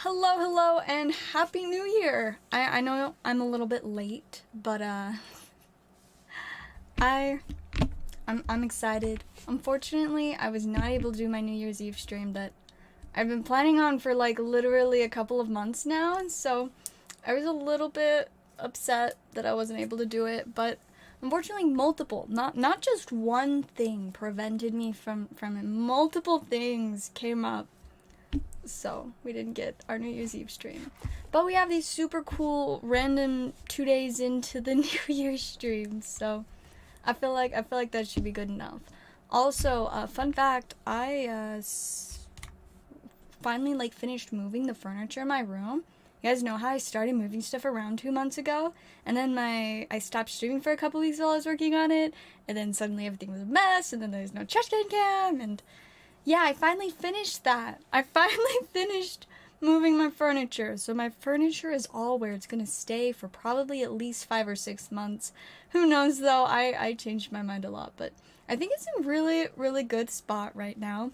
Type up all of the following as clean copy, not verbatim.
Hello, hello, and Happy New Year! I know I'm a little bit late, but I'm excited. Unfortunately, I was not able to do my New Year's Eve stream that I've been planning on for like literally a couple of months now, and so I was a little bit upset that I wasn't able to do it, but unfortunately multiple, not just one thing prevented me from it. Multiple things came up. So we didn't get our New Year's Eve stream, but we have these super cool random 2 days into the New Year's stream, so I feel like that should be good enough. Also, fun fact, I finally finished moving the furniture in my room. You guys know how I started moving stuff around 2 months ago, and then I stopped streaming for a couple weeks while I was working on it, and then suddenly everything was a mess, and then there's no trash can cam, and yeah, I finally finished that. I finally finished moving my furniture. So my furniture is all where it's gonna stay for probably at least 5 or 6 months. Who knows though, I changed my mind a lot, but I think it's in really, really good spot right now.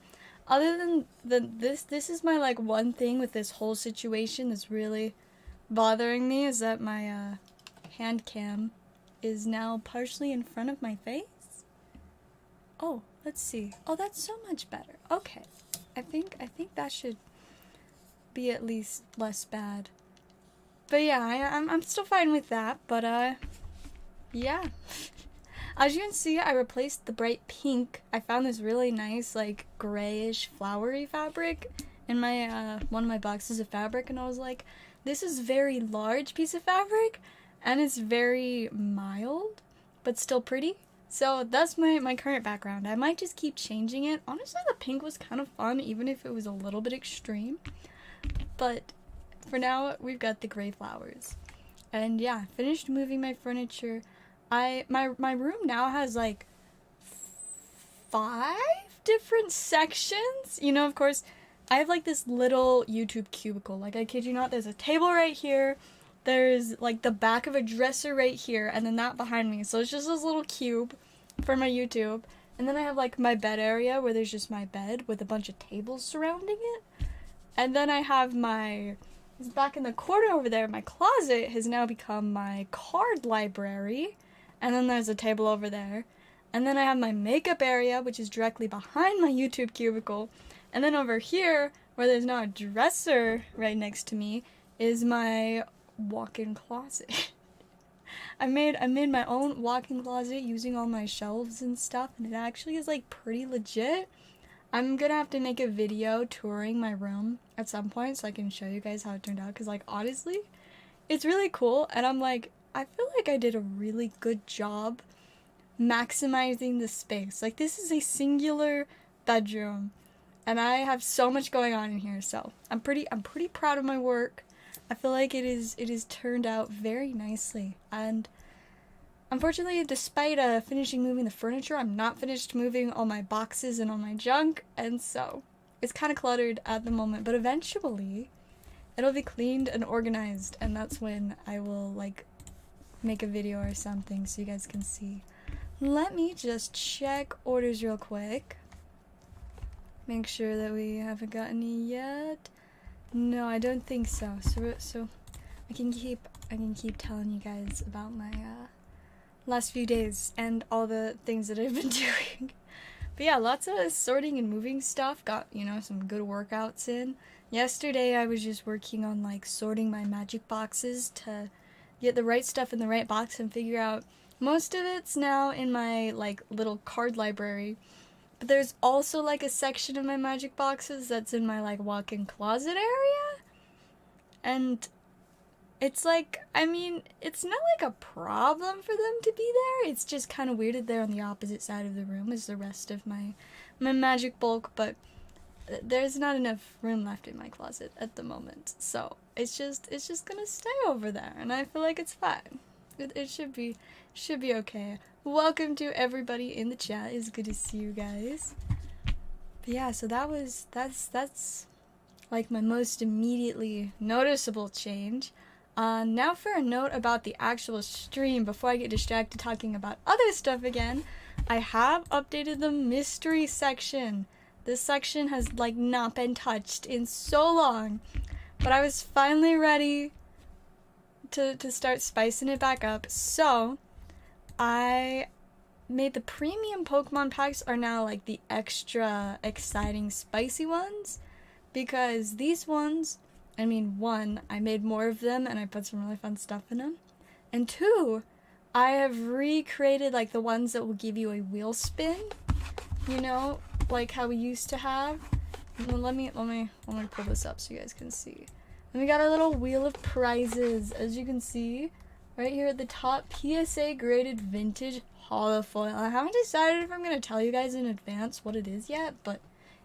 Other than this is my one thing with this whole situation that's really bothering me is that my hand cam is now partially in front of my face. Oh, let's see. Oh, that's so much better. Okay. I think that should be at least less bad. But yeah, I'm still fine with that, but yeah. As you can see, I replaced the bright pink. I found this really nice grayish flowery fabric in my one of my boxes of fabric, and I was like, this is a very large piece of fabric and it's very mild but still pretty. So that's my current background. I might just keep changing it. Honestly, the pink was kind of fun, even if it was a little bit extreme. But for now, we've got the gray flowers. And yeah, finished moving my furniture. My room now has 5 different sections. You know, of course, I have this little YouTube cubicle. I kid you not, there's a table right here. There's the back of a dresser right here, and then that behind me. So it's just this little cube for my YouTube. And then I have my bed area where there's just my bed with a bunch of tables surrounding it. And then I have back in the corner over there, my closet has now become my card library. And then there's a table over there. And then I have my makeup area, which is directly behind my YouTube cubicle. And then over here, where there's now a dresser right next to me, is my walk-in closet. I made my own walk-in closet using all my shelves and stuff, and it actually is pretty legit. I'm gonna have to make a video touring my room at some point so I can show you guys how it turned out, because honestly, it's really cool, and I feel like I did a really good job maximizing the space. This is a singular bedroom, and I have so much going on in here, so I'm pretty proud of my work. I feel like it is turned out very nicely, and unfortunately, despite finishing moving the furniture, I'm not finished moving all my boxes and all my junk, and so it's kind of cluttered at the moment, but eventually it'll be cleaned and organized, and that's when I will make a video or something so you guys can see. Let me just check orders real quick. Make sure that we haven't got any yet. No, I don't think so. So I can keep telling you guys about my last few days and all the things that I've been doing. But yeah, lots of sorting and moving stuff. Got, some good workouts in. Yesterday I was just working on sorting my magic boxes to get the right stuff in the right box and figure out most of it's now in my little card library. But there's also a section of my magic boxes that's in my walk-in closet area. And it's it's not a problem for them to be there. It's just kind of weird that they're on the opposite side of the room as the rest of my magic bulk, but there's not enough room left in my closet at the moment. So it's just gonna stay over there, and I feel like it's fine. It should be okay. Welcome to everybody in the chat. It's good to see you guys. But yeah, so that's my most immediately noticeable change. Now for a note about the actual stream before I get distracted talking about other stuff again. I have updated the mystery section. This section has not been touched in so long. but I was finally ready to start spicing it back up. So I made the premium Pokemon packs are now like the extra exciting spicy ones, because these ones, I mean, one, I made more of them and I put some really fun stuff in them, and two, I have recreated like the ones that will give you a wheel spin, you know, like how we used to have. Let me pull this up so you guys can see. And we got our little wheel of prizes, as you can see right here at the top. PSA graded vintage holofoil. I haven't decided if I'm gonna tell you guys in advance what it is yet, but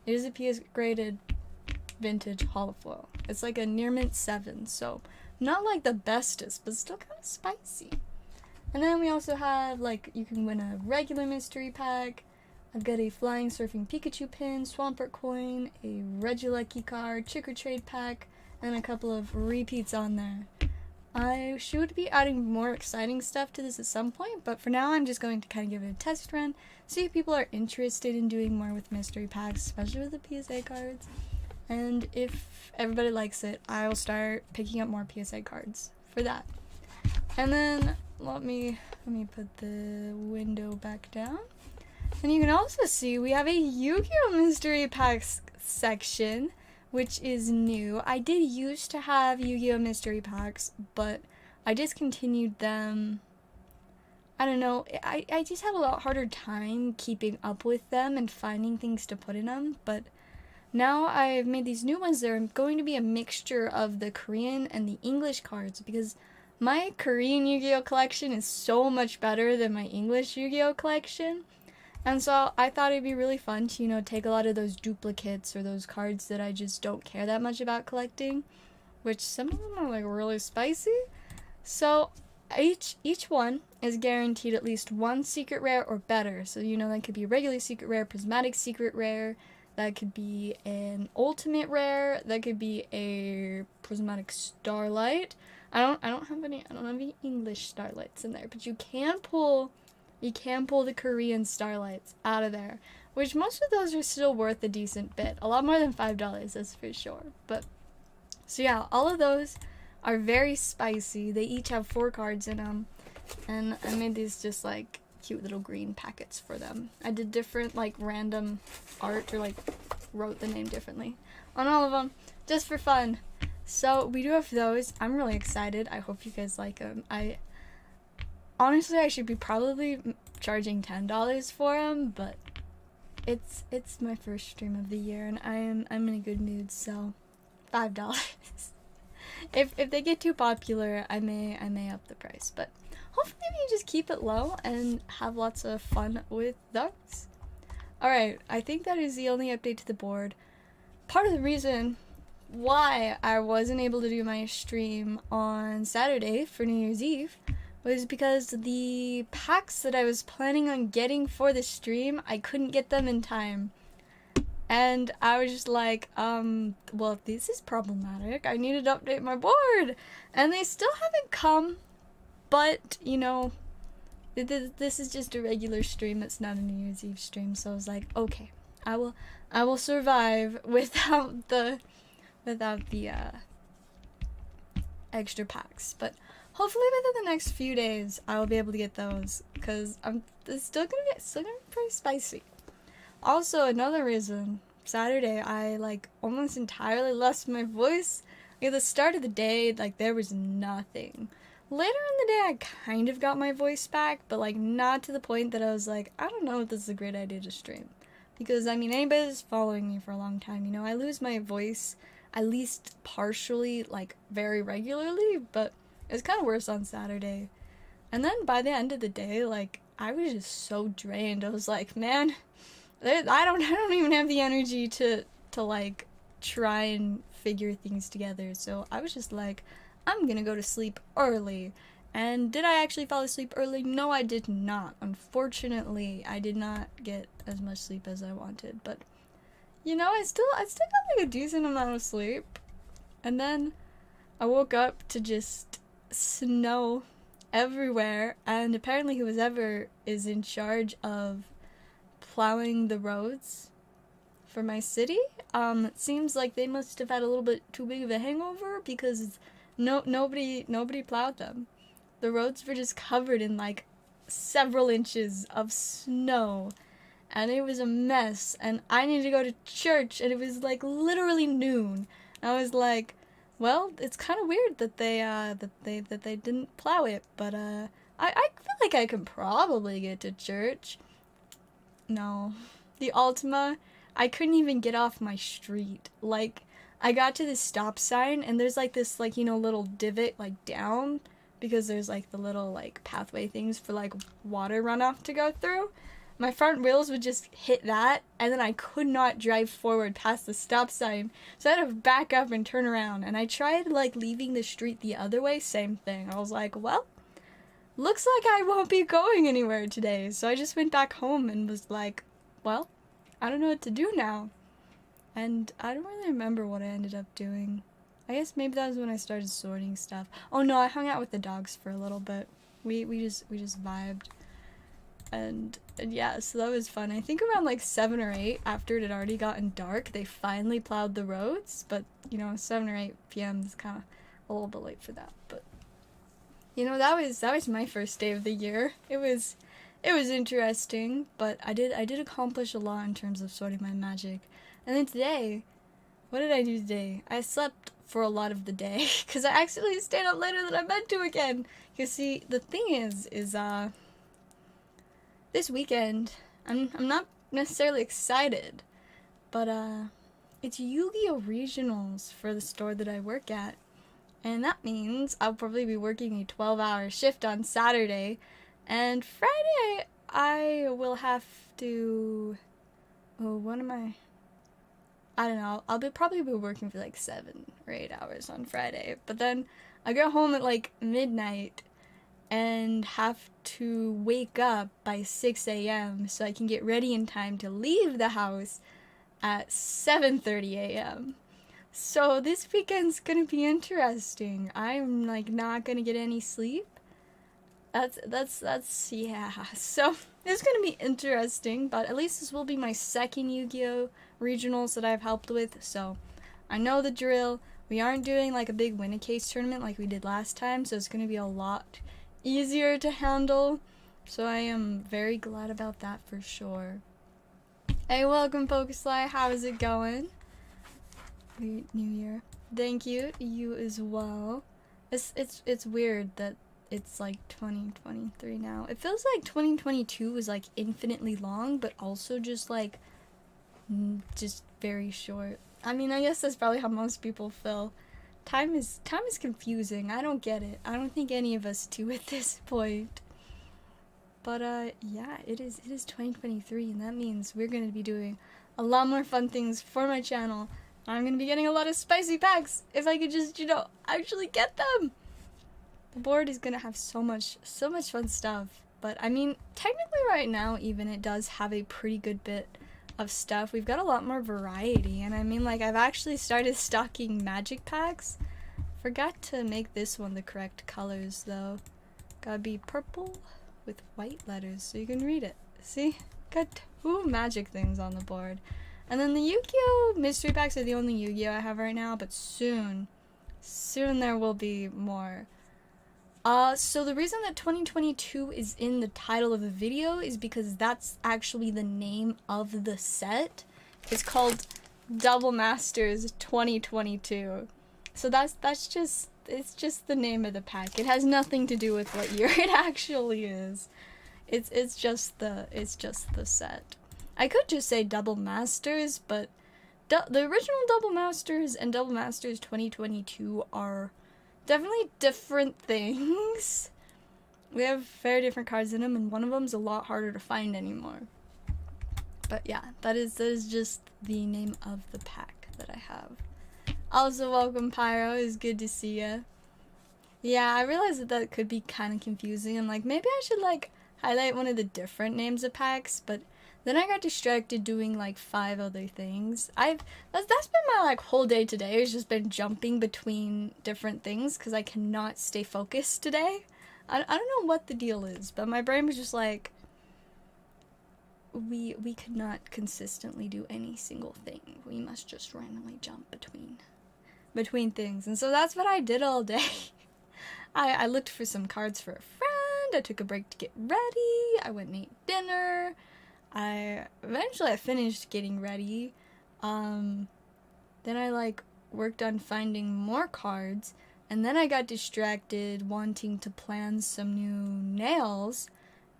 it is a PSA graded vintage holofoil. It's like a near mint 7, so not like the bestest, but still kind of spicy. And then we also have, like, you can win a regular mystery pack. I've got a Flying Surfing Pikachu pin, Swampert coin, a Regieleki card, Trick or Trade pack, and a couple of repeats on there. I should be adding more exciting stuff to this at some point, but for now I'm just going to kind of give it a test run, see if people are interested in doing more with mystery packs, especially with the PSA cards. And if everybody likes it, I'll start picking up more PSA cards for that. And then let me put the window back down. And you can also see we have a Yu-Gi-Oh! Mystery Packs section, which is new. I did used to have Yu-Gi-Oh! Mystery Packs, but I discontinued them. I don't know, I just have a lot harder time keeping up with them and finding things to put in them, but now I've made these new ones that are going to be a mixture of the Korean and the English cards, because my Korean Yu-Gi-Oh! Collection is so much better than my English Yu-Gi-Oh! Collection. And so I thought it'd be really fun to, you know, take a lot of those duplicates or those cards that I just don't care that much about collecting, which some of them are like really spicy. So each one is guaranteed at least one secret rare or better. So, you know, that could be a regular secret rare, prismatic secret rare, that could be an ultimate rare, that could be a prismatic starlight. I don't have any English starlights in there, but you can pull the Korean starlights out of there, which most of those are still worth a decent bit. A lot more than $5, that's for sure. But, so yeah, all of those are very spicy. They each have 4 cards in them, and I made these just like cute little green packets for them. I did different like random art, or like wrote the name differently on all of them, just for fun. So we do have those. I'm really excited. I hope you guys like them. Honestly, I should be probably charging $10 for them, but it's my first stream of the year, and I'm in a good mood, so $5. If they get too popular, I may up the price, but hopefully we can just keep it low and have lots of fun with those. Alright, I think that is the only update to the board. Part of the reason why I wasn't able to do my stream on Saturday for New Year's Eve was because the packs that I was planning on getting for the stream, I couldn't get them in time. And I was just like, well, this is problematic. I needed to update my board. And they still haven't come, but, you know, this is just a regular stream. It's not a New Year's Eve stream, so I was like, okay, I will survive without the extra packs. But hopefully within the next few days, I will be able to get those, because it's still gonna be pretty spicy. Also, another reason, Saturday, I like almost entirely lost my voice. Like, at the start of the day, like, there was nothing. Later in the day, I kind of got my voice back, but like not to the point that I was like, I don't know if this is a great idea to stream. Because, I mean, anybody that's following me for a long time, you know, I lose my voice at least partially, like, very regularly, but it was kind of worse on Saturday. And then by the end of the day, like, I was just so drained. I was like, man, I don't even have the energy to like try and figure things together. So I was just like, I'm gonna go to sleep early. And did I actually fall asleep early? No, I did not. Unfortunately, I did not get as much sleep as I wanted. But, you know, I still got like a decent amount of sleep. And then I woke up to just snow everywhere. And apparently whoever is in charge of plowing the roads for my city. It seems like they must have had a little bit too big of a hangover because nobody plowed them. The roads were just covered in like several inches of snow, and it was a mess, and I needed to go to church, and it was like literally noon. I was like, well, it's kind of weird that they didn't plow it, but I feel like I can probably get to church. No. The Ultima, I couldn't even get off my street. Like, I got to this stop sign, and there's like this, like, you know, little divot, like, down, because there's like the little, like, pathway things for, like, water runoff to go through. My front wheels would just hit that, and then I could not drive forward past the stop sign, so I had to back up and turn around. And I tried, like, leaving the street the other way, same thing. I was like, well, looks like I won't be going anywhere today. So I just went back home and was like, well, I don't know what to do now. And I don't really remember what I ended up doing. I guess maybe that was when I started sorting stuff. Oh no, I hung out with the dogs for a little bit. We just vibed. And yeah, so that was fun. I think around like 7 or 8, after it had already gotten dark, they finally plowed the roads. But, you know, 7 or 8 p.m. is kind of a little bit late for that. But, you know, that was my first day of the year. It was interesting, but I did accomplish a lot in terms of sorting my magic. And then today, what did I do today? I slept for a lot of the day, because I actually stayed up later than I meant to again. You see, the thing is this weekend, I'm not necessarily excited, but it's Yu-Gi-Oh! Regionals for the store that I work at. And that means I'll probably be working a 12-hour shift on Saturday, and Friday I will have to, I don't know, I'll probably be working for like 7 or 8 hours on Friday, but then I go home at like midnight and have to wake up by 6 a.m. so I can get ready in time to leave the house at 7:30 a.m. So this weekend's gonna be interesting. I'm like not gonna get any sleep. That's yeah. So it's gonna be interesting, but at least this will be my second Yu-Gi-Oh! Regionals that I've helped with, so I know the drill. We aren't doing like a big win-a-case tournament like we did last time, so it's gonna be a lot easier to handle. So I am very glad about that for sure. Hey, welcome Pokesly, how's it going? New Year. Thank you, you as well. It's weird that it's like 2023 now. It feels like 2022 was like infinitely long, but also just like just very short. I mean, I guess that's probably how most people feel. Time is confusing. I don't get it. I don't think any of us do at this point. But yeah, it is 2023, and that means we're gonna be doing a lot more fun things for my channel. I'm gonna be getting a lot of spicy packs if I could just, you know, actually get them. The board is gonna have so much fun stuff. But I mean, technically right now even it does have a pretty good bit of stuff. We've got a lot more variety, and I mean, like, I've actually started stocking magic packs. Forgot to make this one the correct colors though. Gotta be purple with white letters so you can read it. See? Got 2 magic things on the board. And then the Yugioh mystery packs are the only Yu-Gi-Oh! I have right now, but soon there will be more. So the reason that 2022 is in the title of the video is because that's actually the name of the set. It's called Double Masters 2022. So that's just, it's just the name of the pack. It has nothing to do with what year it actually is. It's just the set. I could just say Double Masters, but the original Double Masters and Double Masters 2022 are definitely different things. We have very different cards in them, and one of them's a lot harder to find anymore. But yeah, that is just the name of the pack that I have. Also, welcome Pyro, it's good to see ya. Yeah, I realized that could be kind of confusing. I'm like, maybe I should like highlight one of the different names of packs, but then I got distracted doing like 5 other things. That's been my like whole day today. It's just been jumping between different things because I cannot stay focused today. I don't know what the deal is, but my brain was just like, we could not consistently do any single thing. We must just randomly jump between things. And so that's what I did all day. I looked for some cards for a friend. I took a break to get ready. I went and ate dinner. Eventually I finished getting ready. Then I like worked on finding more cards, and then I got distracted wanting to plan some new nails,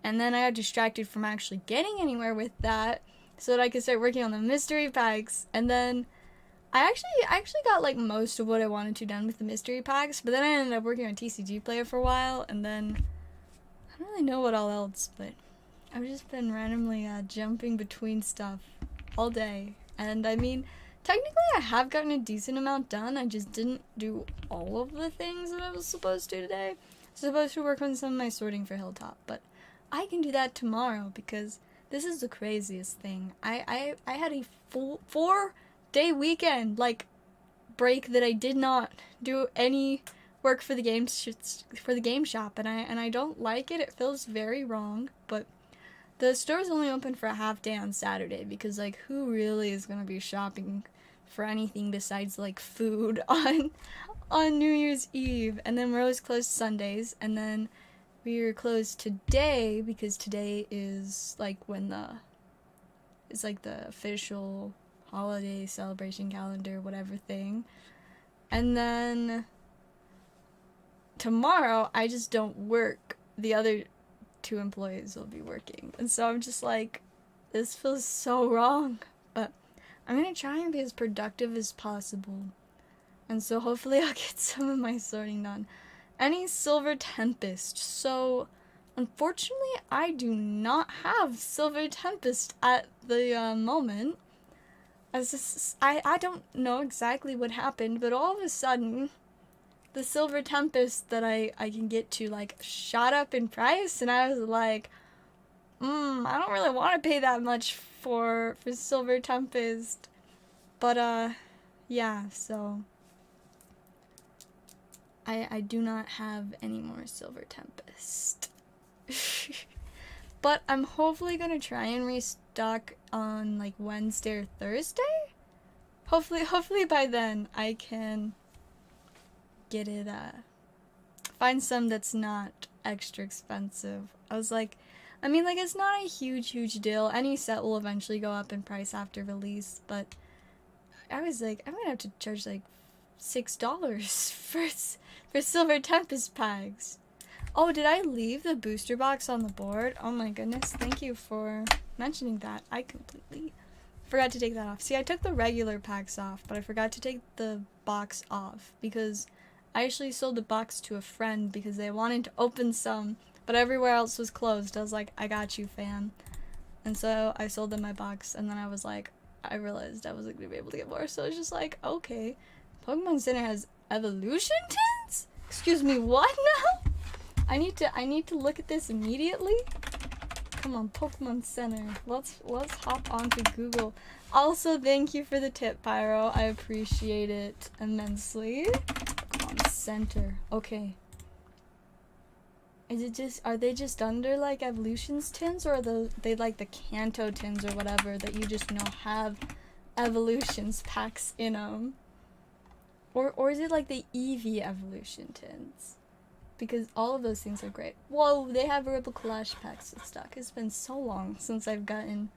and then I got distracted from actually getting anywhere with that so that I could start working on the mystery packs. And then I actually got like most of what I wanted to done with the mystery packs, but then I ended up working on TCG Player for a while, and then I don't really know what all else, but I've just been randomly jumping between stuff all day. And I mean, technically I have gotten a decent amount done. I just didn't do all of the things that I was supposed to today. I was supposed to work on some of my sorting for Hilltop, but I can do that tomorrow because this is the craziest thing. I had a full 4-day weekend like break that I did not do any work for the game shop, and I don't like it. It feels very wrong, but the store's only open for a half day on Saturday because like who really is gonna be shopping for anything besides like food on New Year's Eve? And then we're always closed Sundays, and then we were closed today because today is like it's like the official holiday celebration calendar whatever thing. And then tomorrow I just don't work. The other 2 employees will be working, and so I'm just like, this feels so wrong, but I'm gonna try and be as productive as possible, and so hopefully I'll get some of my sorting done. Any Silver Tempest? So unfortunately I do not have Silver Tempest at the moment. I don't know exactly what happened, but all of a sudden the Silver Tempest that I can get to like shot up in price, and I was like, I don't really want to pay that much for Silver Tempest. But yeah, so I do not have any more Silver Tempest. But I'm hopefully gonna try and restock on like Wednesday or Thursday. Hopefully by then I can get it, find some that's not extra expensive. I was like, I mean, like, it's not a huge deal. Any set will eventually go up in price after release, but I was like, I'm gonna have to charge like $6 for Silver Tempest packs. Oh, did I leave the booster box on the board? Oh my goodness, thank you for mentioning that. I completely forgot to take that off. See, I took the regular packs off, but I forgot to take the box off because I actually sold the box to a friend because they wanted to open some, but everywhere else was closed. I was like, I got you, fam. And so I sold them my box, and then I was like, I realized I wasn't going to be able to get more, so I was just like, okay. Pokemon Center has evolution tins? Excuse me, what now? I need to look at this immediately. Come on, Pokemon Center. Let's hop onto Google. Also, thank you for the tip, Pyro. I appreciate it immensely. Center. Okay. Are they just under like evolutions tins, or are they like the Kanto tins or whatever that you just know have evolutions packs in them? Or is it like the Eevee evolution tins? Because all of those things are great. Whoa, they have Rebel Clash packs in stock. It's been so long since I've gotten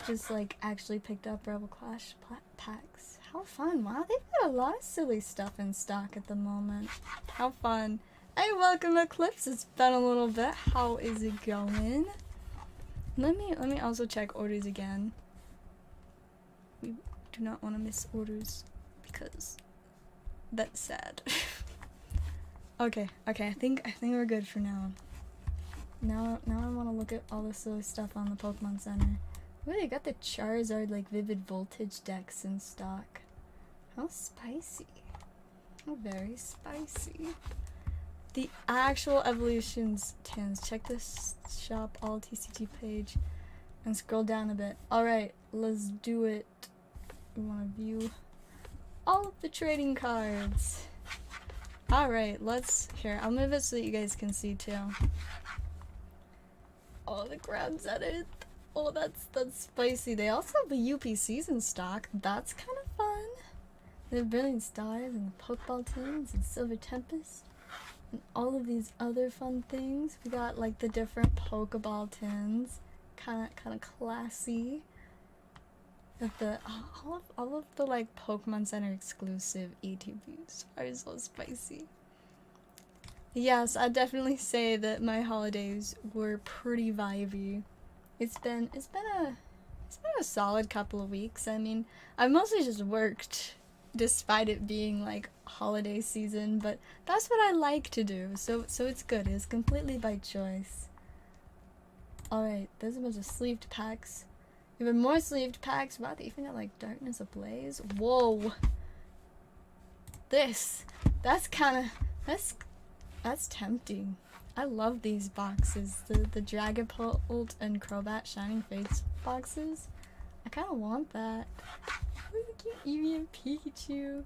just actually picked up Rebel Clash packs. How fun. Wow, they've got a lot of silly stuff in stock at the moment. How fun. Hey, welcome Eclipse. It's been a little bit. How is it going? Let me also check orders again. We do not want to miss orders because that's sad. Okay, I think we're good for now. Now I want to look at all the silly stuff on the Pokemon Center. Ooh, they got the Charizard Vivid Voltage decks in stock. How spicy. How very spicy. The actual evolutions tins. Check this shop all TCG page and scroll down a bit. Alright, let's do it. We want to view all of the trading cards. Alright, here, I'll move it so that you guys can see too. Oh, the ground's edit. Oh, that's spicy. They also have the UPCs in stock. That's kind of fun. The Brilliant Stars and the Pokeball tins and Silver Tempest and all of these other fun things. We got like the different Pokeball tins, kind of classy. Got the all of the like Pokemon Center exclusive ETBs are so spicy. Yes, I'd definitely say that my holidays were pretty vibey. It's been a solid couple of weeks. I mean, I've mostly just worked despite it being like holiday season, but that's what I like to do. So it's good. It's completely by choice. Alright, there's a bunch of sleeved packs. Even more sleeved packs. Wow, they even got like Darkness Ablaze. Whoa. That's tempting. I love these boxes. The Dragapult and Crobat Shining Fates boxes. I kind of want that. Look at cute Eevee and Pikachu.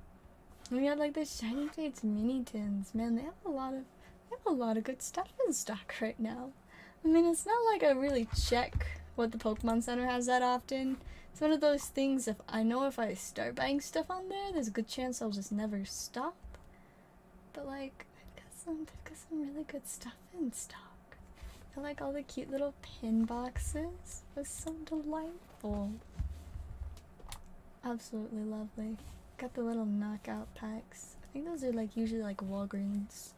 And we got like the Shining Fates mini tins. Man, they have a lot of good stuff in stock right now. I mean, it's not like I really check what the Pokemon Center has that often. It's one of those things, if I start buying stuff on there, there's a good chance I'll just never stop. But like, they've got some really good stuff in stock. I like all the cute little pin boxes. It's so delightful. Absolutely lovely. Got the little knockout packs. I think those are like usually like Walgreens.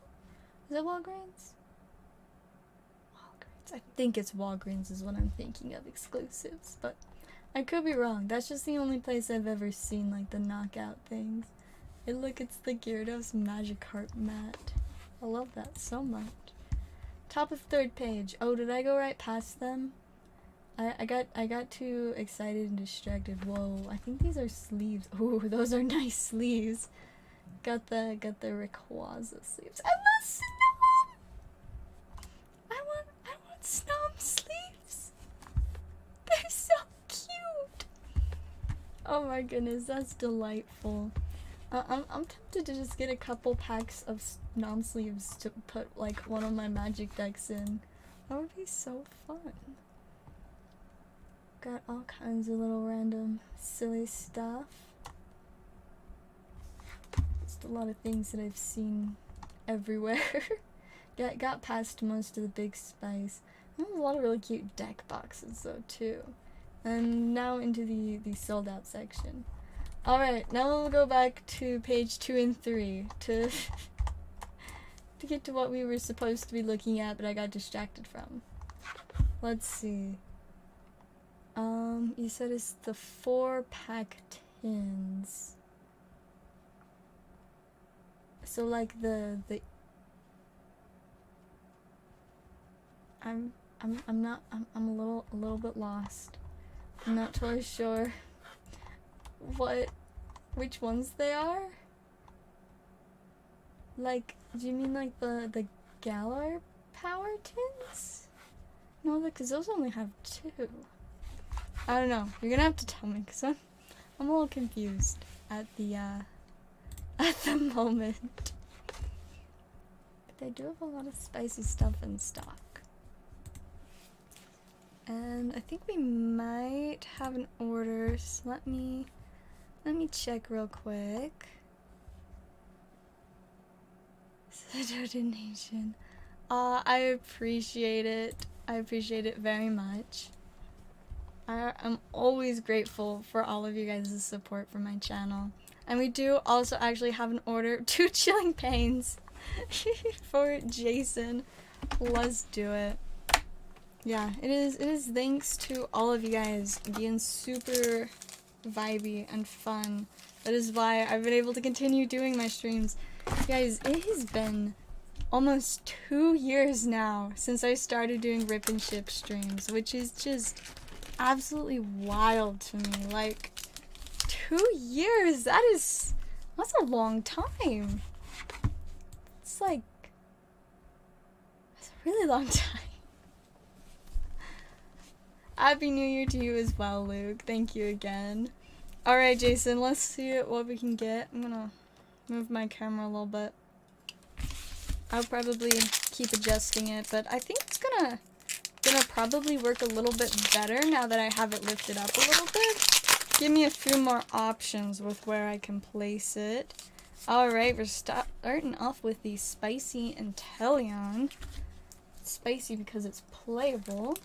Is it Walgreens? Walgreens. I think it's Walgreens is what I'm thinking of exclusives, but I could be wrong. That's just the only place I've ever seen like the knockout things. Hey, look, it's the Gyarados Magikarp mat. I love that so much. Top of third page. Oh, did I go right past them? I got too excited and distracted. Whoa, I think these are sleeves. Ooh, those are nice sleeves. Got the Rayquaza sleeves. And the Snom! I want Snom sleeves. They're so cute. Oh my goodness, that's delightful. I'm tempted to just get a couple packs of non-sleeves to put like one of my magic decks in. That would be so fun. Got all kinds of little random silly stuff. Just a lot of things that I've seen everywhere. got past most of the big spice. There's a lot of really cute deck boxes though too. And now into the sold out section. Alright, now we'll go back to page 2 and 3 to get to what we were supposed to be looking at, but I got distracted from. Let's see. You said it's the 4-pack tins. So like I'm a little bit lost. I'm not totally sure which ones they are. Like, do you mean like the Galar power tins? No, because those only have 2. I don't know. You're gonna have to tell me, because I'm a little confused at the moment. But they do have a lot of spicy stuff in stock. And I think we might have an order, so let me check real quick. The donation. I appreciate it. I appreciate it very much. I'm always grateful for all of you guys' support for my channel. And we do also actually have an order of 2 Chilling Pains for Jason. Let's do it. Yeah, it is thanks to all of you guys being super vibey and fun. That is why I've been able to continue doing my streams. Guys, it has been almost 2 years now since I started doing Rip and Ship streams, which is just absolutely wild to me. Like, 2 years, that's a long time. It's like, that's a really long time. Happy New Year to you as well, Luke. Thank you again. Alright, Jason, let's see what we can get. I'm gonna move my camera a little bit. I'll probably keep adjusting it, but I think it's gonna gonna probably work a little bit better now that I have it lifted up a little bit. Give me a few more options with where I can place it. Alright, we're starting off with the Spicy Inteleon. It's spicy because it's playable.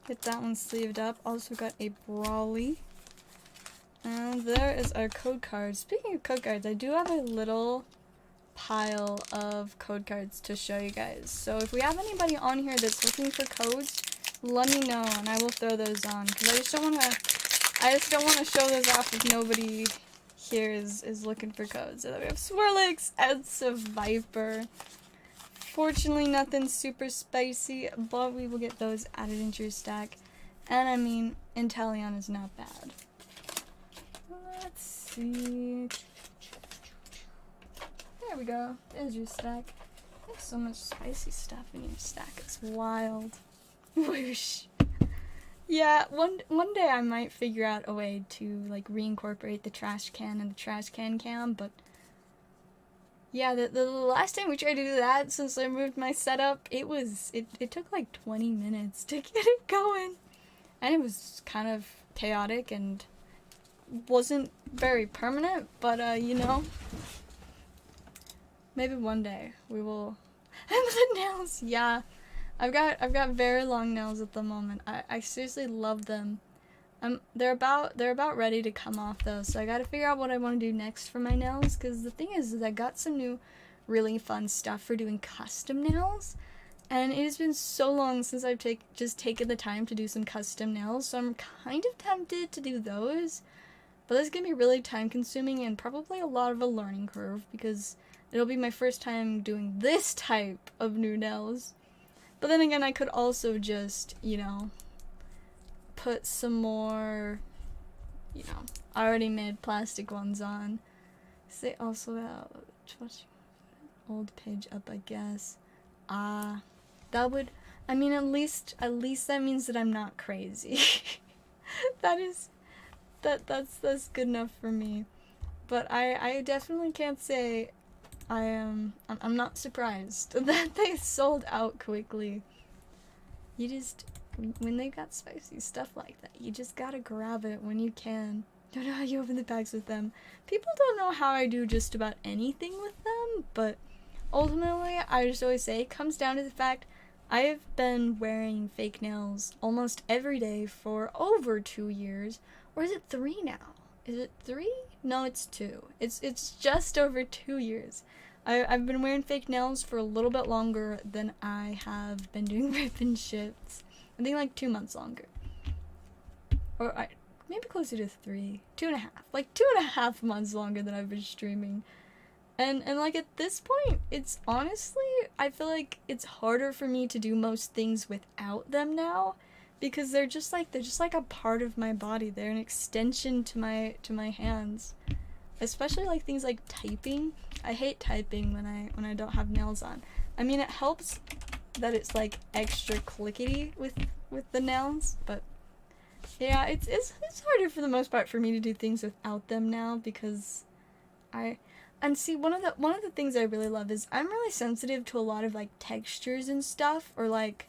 Get that one sleeved up. Also got a Brawly. And there is our code card. Speaking of code cards, I do have a little pile of code cards to show you guys. So if we have anybody on here that's looking for codes, let me know and I will throw those on. Because I just don't want to show those off if nobody here is looking for codes. So we have Swirlix and Zellaveire. Fortunately, nothing super spicy, but we will get those added into your stack. And I mean, Inteleon is not bad. Let's see. There we go. There's your stack. There's so much spicy stuff in your stack. It's wild. Whoosh. Yeah, one day I might figure out a way to like reincorporate the trash can and the trash can cam, but yeah, the last time we tried to do that since I moved my setup, it took like 20 minutes to get it going. And it was kind of chaotic and wasn't very permanent, but you know, maybe one day we will. And the nails, yeah. I've got very long nails at the moment. I seriously love them. They're about ready to come off though, so I gotta figure out what I want to do next for my nails, because the thing is I got some new really fun stuff for doing custom nails, and it has been so long since I've just taken the time to do some custom nails, so I'm kind of tempted to do those, but that's gonna be really time consuming and probably a lot of a learning curve, because it'll be my first time doing this type of new nails. But then again, I could also just, you know, put some more, you know, already made plastic ones on. They also have old page up, I guess. That would, I mean, at least that means that I'm not crazy. That's good enough for me. But I definitely can't say I'm not surprised that they sold out quickly. You just, when they got spicy stuff like that, you just gotta grab it when you can. Don't know how you open the packs with them. People don't know how I do just about anything with them, but ultimately, I just always say it comes down to the fact I have been wearing fake nails almost every day for over 2 years. Or is it 3 now? Is it 3? No, it's 2. It's just over 2 years. I've been wearing fake nails for a little bit longer than I have been doing ribbon shifts. I think like 2 months longer. Or maybe closer to 3. 2.5. Like 2.5 months longer than I've been streaming. And like at this point, it's honestly, I feel like it's harder for me to do most things without them now. Because they're just like a part of my body. They're an extension to my hands. Especially like things like typing. I hate typing when I don't have nails on. I mean, it helps that it's like extra clickety with the nails, but yeah, it's harder for the most part for me to do things without them now, because see, one of the things I really love is I'm really sensitive to a lot of like textures and stuff, or like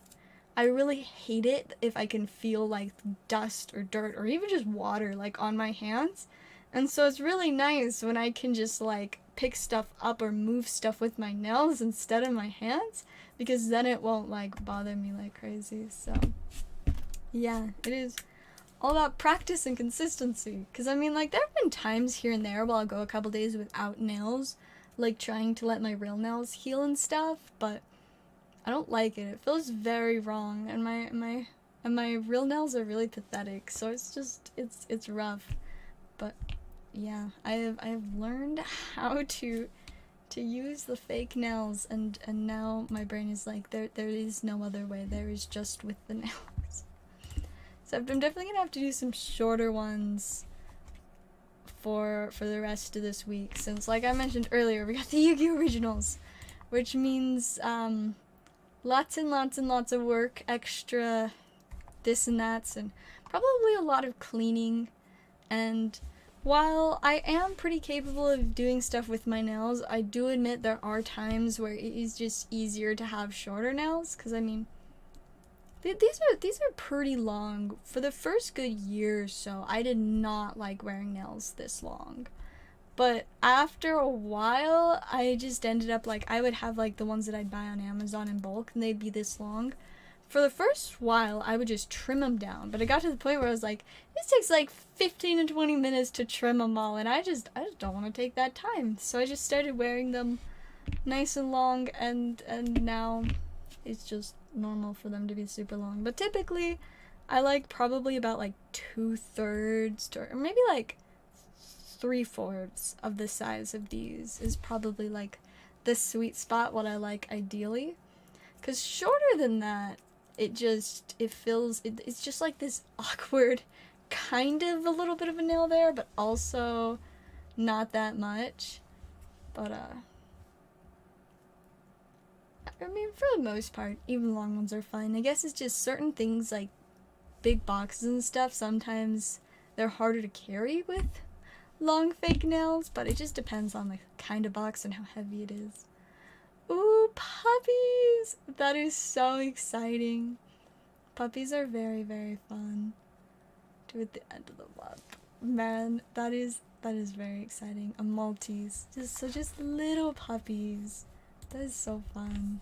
I really hate it if I can feel like dust or dirt or even just water like on my hands. And so it's really nice when I can just like pick stuff up or move stuff with my nails instead of my hands, because then it won't like bother me like crazy. So yeah, it is all about practice and consistency. Because I mean, like, there have been times here and there while I'll go a couple days without nails, like trying to let my real nails heal and stuff, but I don't like it. It feels very wrong, and my real nails are really pathetic, so it's rough. But yeah, I have learned how to use the fake nails, and now my brain is like, there is no other way. There is just with the nails. So I'm definitely gonna have to do some shorter ones for the rest of this week, since, like I mentioned earlier, we got the Yugioh originals, which means lots and lots and lots of work, extra this and that's, and probably a lot of cleaning. And while I am pretty capable of doing stuff with my nails, I do admit there are times where it is just easier to have shorter nails, because I mean, These are pretty long. For the first good year or so, I did not like wearing nails this long. But after a while, I just ended up like, I would have like the ones that I'd buy on Amazon in bulk, and they'd be this long. For the first while, I would just trim them down, but it got to the point where I was like, this takes like 15 to 20 minutes to trim them all, and I just don't want to take that time. So I just started wearing them nice and long, and now it's just normal for them to be super long. But typically, I like probably about like 2/3 to, or maybe like 3/4 of the size of these is probably like the sweet spot, what I like ideally. Because shorter than that, it's just like this awkward kind of a little bit of a nail there, but also not that much. But I mean, for the most part, even long ones are fine. I guess it's just certain things like big boxes and stuff, sometimes they're harder to carry with long fake nails, but it just depends on the kind of box and how heavy it is. Ooh, puppies! That is so exciting. Puppies are very, very fun. To at the end of the month. Man, that is very exciting. A Maltese. Just little puppies. That is so fun.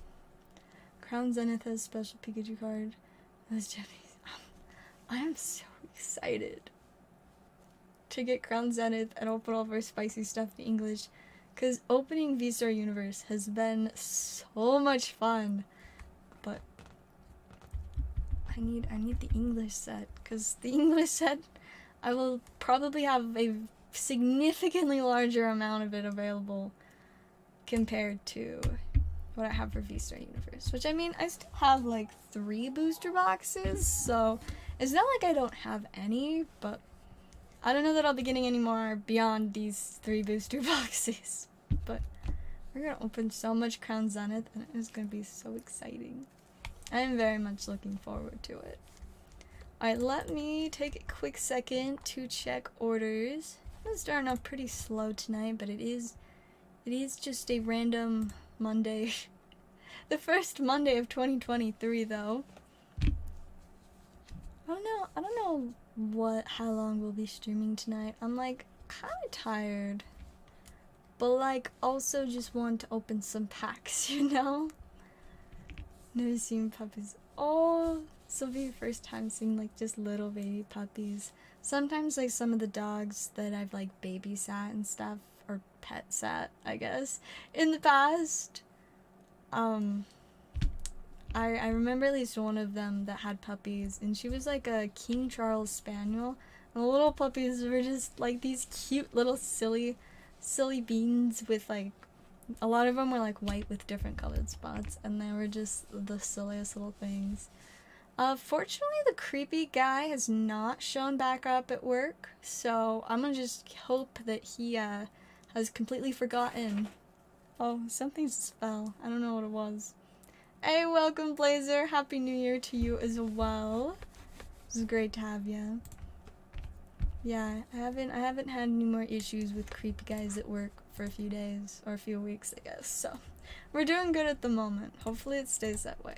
Crown Zenith has a special Pikachu card. Those Japanese. I am so excited to get Crown Zenith and open all of our spicy stuff in English. Because opening V-Star Universe has been so much fun, but I need the English set, because the English set, I will probably have a significantly larger amount of it available compared to what I have for V-Star Universe, which I mean, I still have like 3 booster boxes, so it's not like I don't have any, but I don't know that I'll be getting any more beyond these 3 booster boxes, but we're gonna open so much Crown Zenith, and it's gonna be so exciting. I am very much looking forward to it. Alright, let me take a quick second to check orders. I'm starting off pretty slow tonight, but it is just a random Monday. The first Monday of 2023, though. I don't know how long we'll be streaming tonight. I'm like kind of tired, but like also just want to open some packs, you know? Never seen puppies. Oh, this will be the first time seeing like just little baby puppies. Sometimes like some of the dogs that I've like babysat and stuff, or pet sat, I guess, in the past. I remember at least one of them that had puppies, and she was like a King Charles Spaniel, and the little puppies were just like these cute little silly beans with like, a lot of them were like white with different colored spots, and they were just the silliest little things. Fortunately, the creepy guy has not shown back up at work, so I'm gonna just hope that he has completely forgotten. Oh, something just fell. I don't know what it was. Hey, welcome, Blazer. Happy New Year to you as well. This is great to have you. Yeah, I haven't had any more issues with creepy guys at work for a few days, or a few weeks, I guess. So, we're doing good at the moment. Hopefully it stays that way.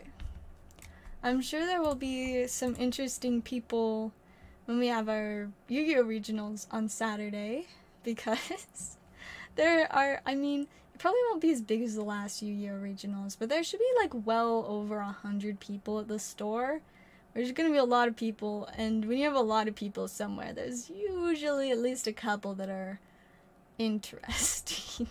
I'm sure there will be some interesting people when we have our Yu-Gi-Oh! Regionals on Saturday, because there are, I mean, it probably won't be as big as the last Yu-Gi-Oh! Regionals, but there should be like well over 100 people at the store. There's gonna be a lot of people, and when you have a lot of people somewhere, there's usually at least a couple that are interesting.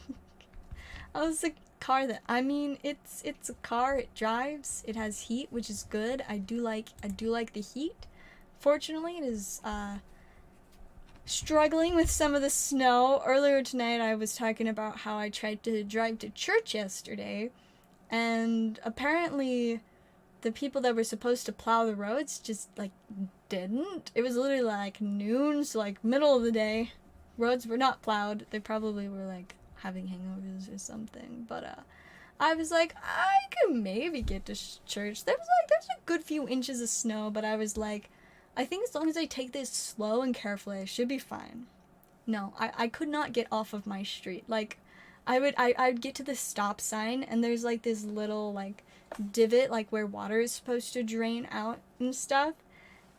Oh, it's a car that, I mean, it's a car, it drives, it has heat, which is good. I do like the heat. Fortunately, it is struggling with some of the snow. Earlier tonight, I was talking about how I tried to drive to church yesterday, and apparently the people that were supposed to plow the roads just like didn't. It was literally like noon, so like middle of the day. Roads were not plowed. They probably were like having hangovers or something, but I was like, I could maybe get to church. There's a good few inches of snow, but I was like, I think as long as I take this slow and carefully, I should be fine. No, I could not get off of my street. Like, I'd get to the stop sign, and there's like this little like divot, like where water is supposed to drain out and stuff,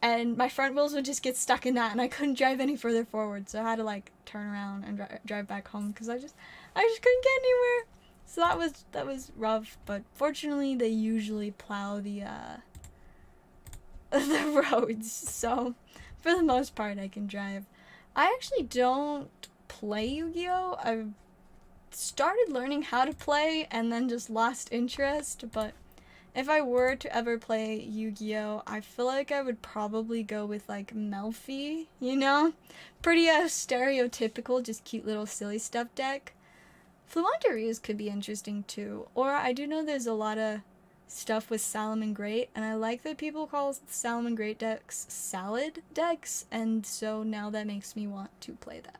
and my front wheels would just get stuck in that, and I couldn't drive any further forward, so I had to like turn around and drive back home because I just couldn't get anywhere. So that was rough, but fortunately they usually plow the the roads, so for the most part I can drive. I actually don't play Yu-Gi-Oh! I've started learning how to play and then just lost interest, but if I were to ever play Yu-Gi-Oh! I feel like I would probably go with like Melfi, you know? Pretty stereotypical, just cute little silly stuff deck. Fluenterias could be interesting too, or I do know there's a lot of stuff with Salomon Great, and I like that people call Salomon Great decks salad decks, and so now that makes me want to play that.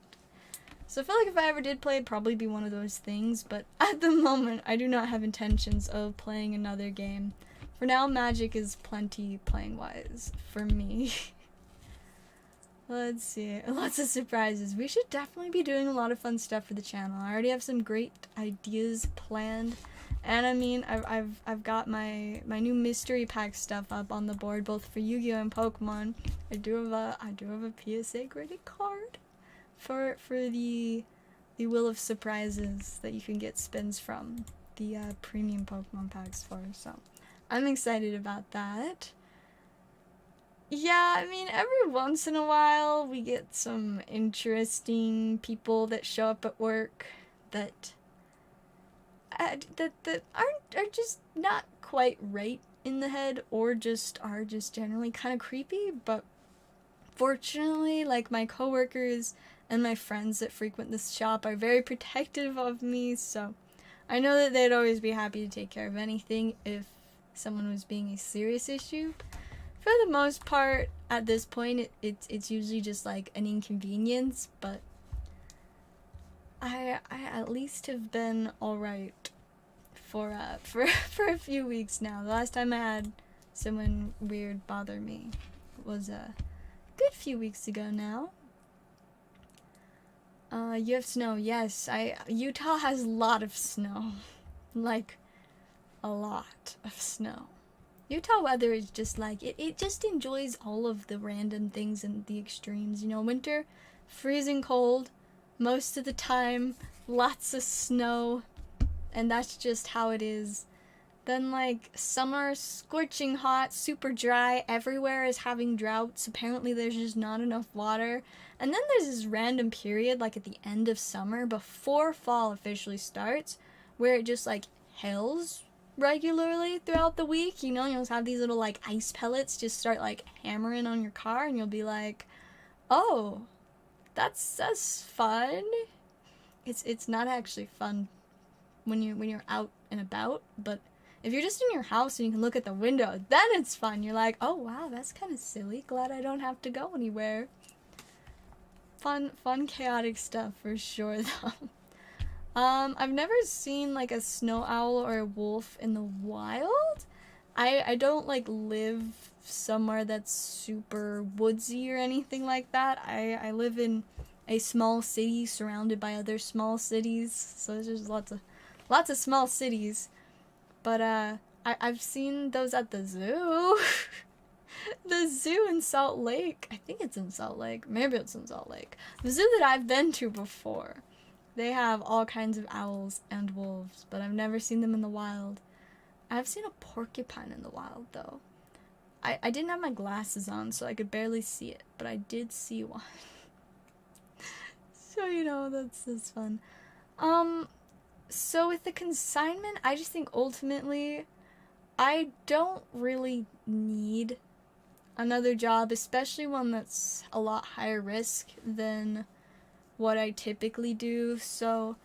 So I feel like if I ever did play, it'd probably be one of those things, but at the moment, I do not have intentions of playing another game. For now, Magic is plenty playing-wise for me. Let's see, lots of surprises. We should definitely be doing a lot of fun stuff for the channel. I already have some great ideas planned, and I mean, I've got my new mystery pack stuff up on the board, both for Yu-Gi-Oh! And Pokemon. I do have a PSA graded card for the Wheel of Surprises that you can get spins from the premium Pokemon packs for, so I'm excited about that. Yeah, I mean, every once in a while we get some interesting people that show up at work that are just not quite right in the head, or just are just generally kind of creepy, but fortunately, like, my coworkers and my friends that frequent this shop are very protective of me, so I know that they'd always be happy to take care of anything if someone was being a serious issue. For the most part, at this point, it's usually just like an inconvenience, but I at least have been alright for a few weeks now. The last time I had someone weird bother me was a good few weeks ago now. You have snow. Yes, Utah has a lot of snow. Like, a lot of snow. Utah weather is just like, it just enjoys all of the random things and the extremes. You know, winter, freezing cold, most of the time, lots of snow, and that's just how it is. Then, like, summer, scorching hot, super dry, everywhere is having droughts, apparently there's just not enough water. And then there's this random period, like at the end of summer, before fall officially starts, where it just, like, hails regularly throughout the week. You know, you'll just have these little, like, ice pellets just start, like, hammering on your car, and you'll be like, oh, that's fun. It's not actually fun when you're out and about, but if you're just in your house and you can look at the window, then it's fun. You're like, oh wow, that's kind of silly. Glad I don't have to go anywhere. Fun chaotic stuff for sure though. I've never seen like a snow owl or a wolf in the wild. I don't like live somewhere that's super woodsy or anything like that. I live in a small city surrounded by other small cities, so there's just lots of small cities. But I've seen those at the zoo. The zoo in Salt Lake. I think it's in Salt Lake. Maybe it's in Salt Lake. The zoo that I've been to before. They have all kinds of owls and wolves, but I've never seen them in the wild. I've seen a porcupine in the wild, though. I didn't have my glasses on, so I could barely see it, but I did see one. So, you know, that's fun. So with the consignment, I just think ultimately, I don't really need another job, especially one that's a lot higher risk than what I typically do. So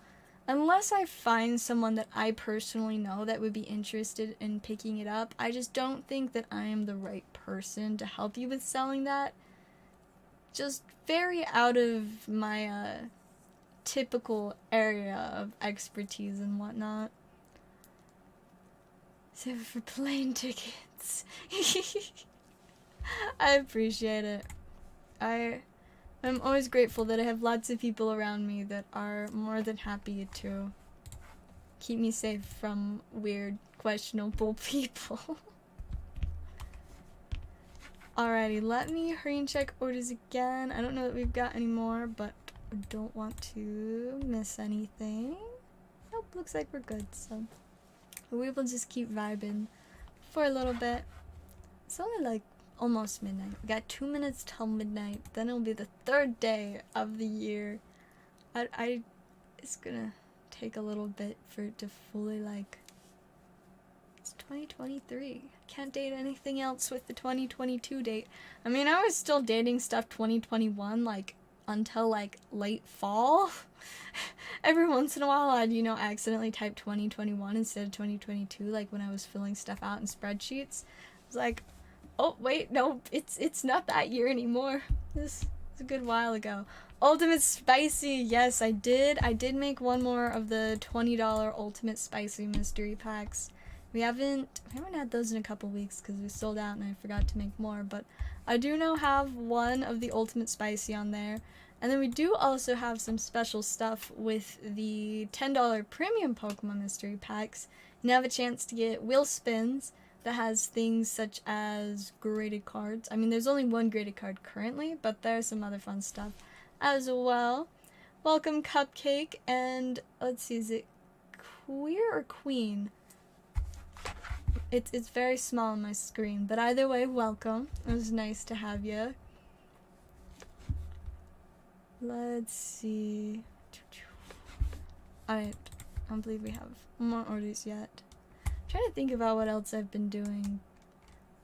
unless I find someone that I personally know that would be interested in picking it up, I just don't think that I am the right person to help you with selling that. Just very out of my typical area of expertise and whatnot. So for plane tickets. I appreciate it. I'm always grateful that I have lots of people around me that are more than happy to keep me safe from weird, questionable people. Alrighty, let me hurry and check orders again. I don't know that we've got any more, but I don't want to miss anything. Nope, looks like we're good, so we will just keep vibing for a little bit. It's only like almost midnight. We got 2 minutes till midnight, then it'll be the 3rd day of the year. It's gonna take a little bit for it to fully, like, it's 2023. Can't date anything else with the 2022 date. I mean, I was still dating stuff 2021, like, until, like, late fall. Every once in a while, I'd, you know, accidentally type 2021 instead of 2022, like, when I was filling stuff out in spreadsheets. I was like, oh, wait, no, it's not that year anymore. This is a good while ago. Ultimate Spicy, yes, I did make one more of the $20 Ultimate Spicy mystery packs. We haven't had those in a couple weeks because we sold out and I forgot to make more, but I do now have one of the Ultimate Spicy on there. And then we do also have some special stuff with the $10 premium Pokemon mystery packs. You now have a chance to get wheel spins that has things such as graded cards. I mean, there's only one graded card currently, but there's some other fun stuff as well. Welcome Cupcake, and let's see, is it Queer or Queen? It's very small on my screen, but either way, welcome. It was nice to have you. Let's see. I don't believe we have more orders yet. I'm trying to think about what else I've been doing.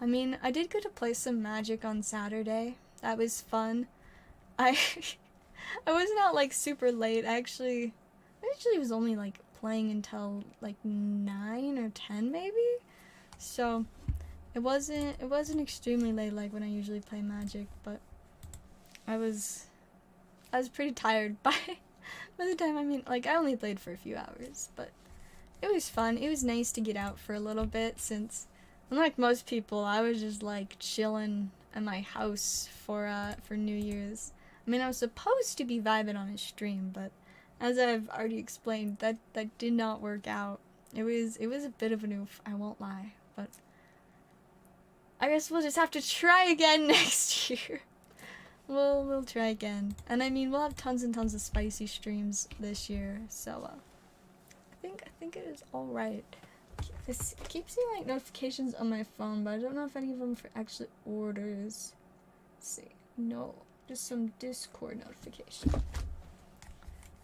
I mean, I did go to play some Magic on Saturday. That was fun. I wasn't out like super late. I actually was only like playing until like 9 or 10 maybe. So it wasn't extremely late like when I usually play Magic, but I was pretty tired by the time. I mean, like, I only played for a few hours, but it was fun. It was nice to get out for a little bit since, unlike most people, I was just like chilling at my house for New Year's. I mean, I was supposed to be vibing on a stream, but as I've already explained, that did not work out. It was a bit of an oof, I won't lie, but I guess we'll just have to try again next year. We'll try again. And I mean, we'll have tons and tons of spicy streams this year, so I think it is alright. I keep seeing like notifications on my phone, but I don't know if any of them for actually orders. Let's see. No, just some Discord notification.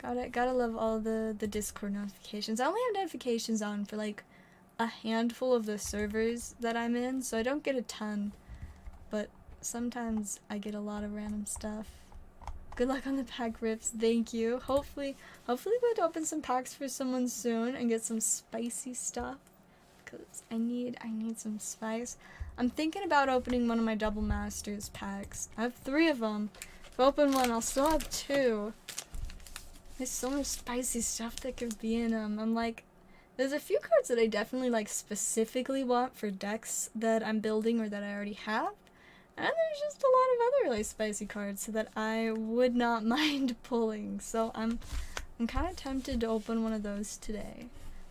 Gotta love all the Discord notifications. I only have notifications on for like a handful of the servers that I'm in, so I don't get a ton, but sometimes I get a lot of random stuff. Good luck on the pack rips. Thank you. Hopefully we'll open some packs for someone soon and get some spicy stuff, because I need some spice. I'm thinking about opening one of my Double Masters packs. I have 3 of them. If I open one, I'll still have 2. There's so much spicy stuff that could be in them. I'm like, there's a few cards that I definitely like specifically want for decks that I'm building or that I already have. And there's just a lot of other really spicy cards that I would not mind pulling. So I'm kind of tempted to open one of those today.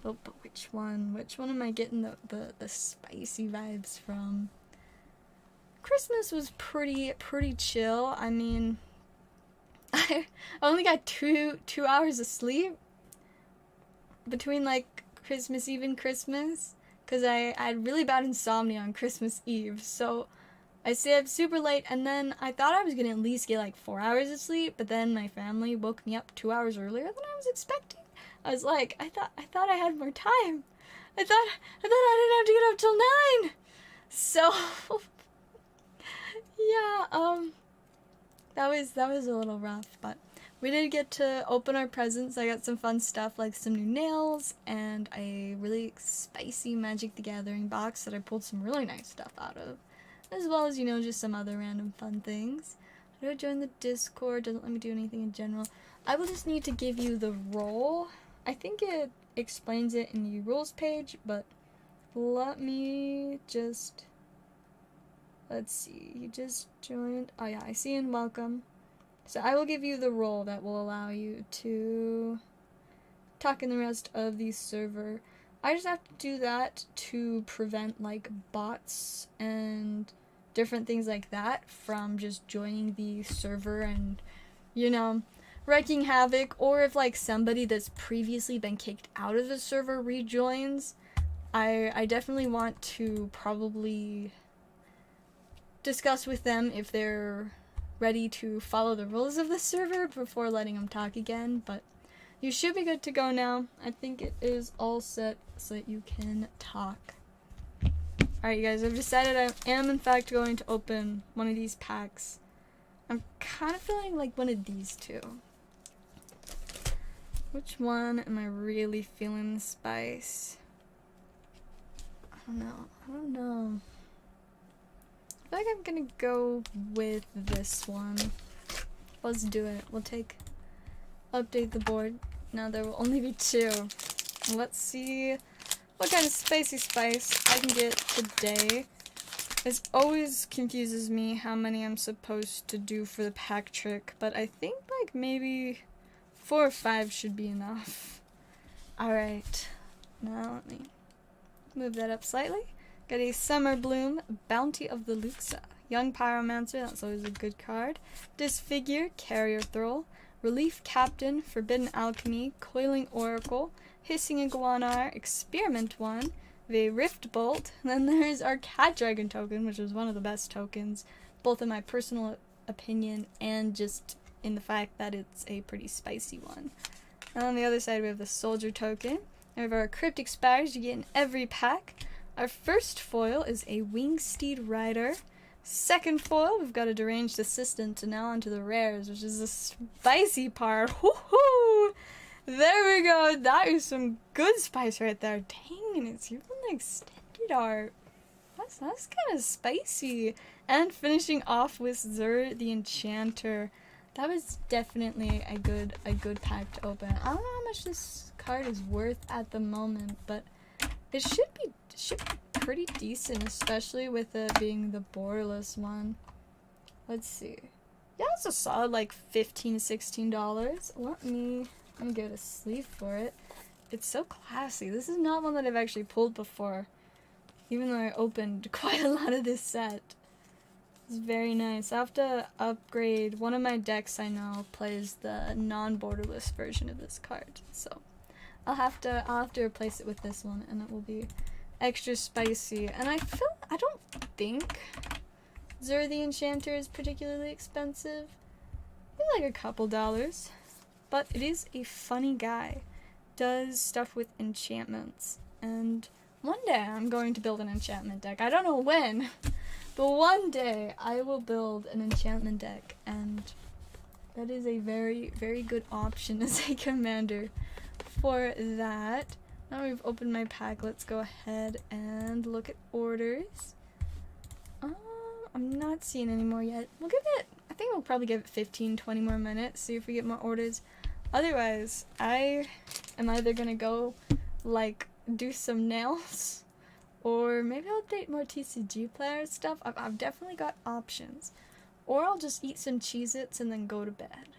Oh, but which one? Which one am I getting the spicy vibes from? Christmas was pretty chill. I mean, I only got two hours of sleep between like Christmas Eve and Christmas, because I had really bad insomnia on Christmas Eve, so I stayed up super late, and then I thought I was gonna at least get like 4 hours of sleep, but then my family woke me up 2 hours earlier than I was expecting. I was like, I thought I had more time. I thought I didn't have to get up till 9. So yeah, that was a little rough, but we did get to open our presents. I got some fun stuff like some new nails and a really spicy Magic the Gathering box that I pulled some really nice stuff out of, as well as, you know, just some other random fun things. How do I join the Discord? Doesn't let me do anything in general. I will just need to give you the role. I think it explains it in the rules page, but let me just, let's see, you just joined. Oh yeah, I see, and welcome. So I will give you the role that will allow you to talk in the rest of the server. I just have to do that to prevent like bots and different things like that from just joining the server and, you know, wreaking havoc. Or if like somebody that's previously been kicked out of the server rejoins, I definitely want to probably discuss with them if they're ready to follow the rules of the server before letting them talk again. But you should be good to go now. I think it is all set so that you can talk. Alright, you guys, I've decided I am in fact going to open one of these packs. I'm kind of feeling like one of these two. Which one am I really feeling the spice? I don't know. I feel like I'm gonna go with this one. Let's do it. We'll update the board. Now there will only be 2. Let's see what kind of spicy spice I can get today. It always confuses me how many I'm supposed to do for the pack trick, but I think like maybe 4 or 5 should be enough. Alright, now let me move that up slightly. Got a Summer Bloom, Bounty of the Luxa, Young Pyromancer, that's always a good card. Disfigure, Carrier Thrall, Relief Captain, Forbidden Alchemy, Coiling Oracle, Hissing Iguanar, Experiment 1, the Rift Bolt, and then there's our Cat Dragon token, which is one of the best tokens, both in my personal opinion and just in the fact that it's a pretty spicy one. And on the other side we have the Soldier token. We have our Cryptic Spires you get in every pack. Our first foil is a Wingsteed Rider. Second foil, we've got a Deranged Assistant, and now onto the rares, which is the spicy part. Woohoo! There we go. That is some good spice right there. Dang, and it's even the extended art. That's kind of spicy. And finishing off with Zur the Enchanter. That was definitely a good pack to open. I don't know how much this card is worth at the moment, but it should be pretty decent, especially with it being the borderless one. Let's see. Yeah, it's a solid like $15 to $16. Let me get a sleeve for it. It's so classy. This is not one that I've actually pulled before, even though I opened quite a lot of this set. It's very nice. I have to upgrade. One of my decks I know plays the non-borderless version of this card, so I'll have to replace it with this one, and it will be extra spicy. And I don't think Zur the Enchanter is particularly expensive. Maybe like a couple dollars. But it is a funny guy. Does stuff with enchantments. And one day I'm going to build an enchantment deck. I don't know when, but one day I will build an enchantment deck, and that is a very, very good option as a commander for that. Now we've opened my pack, let's go ahead and look at orders. I'm not seeing any more yet. I think we'll probably give it 15-20 more minutes, see if we get more orders. Otherwise, I am either gonna go like do some nails, or maybe I'll date more TCG player stuff. I've definitely got options. Or I'll just eat some Cheez-Its and then go to bed.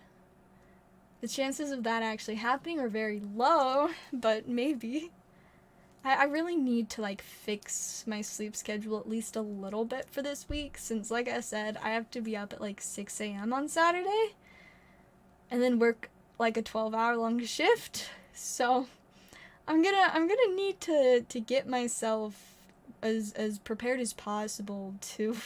The chances of that actually happening are very low, but maybe. I really need to like fix my sleep schedule at least a little bit for this week, since like I said, I have to be up at like 6 a.m. on Saturday and then work like a 12-hour long shift. So I'm gonna need to get myself as prepared as possible to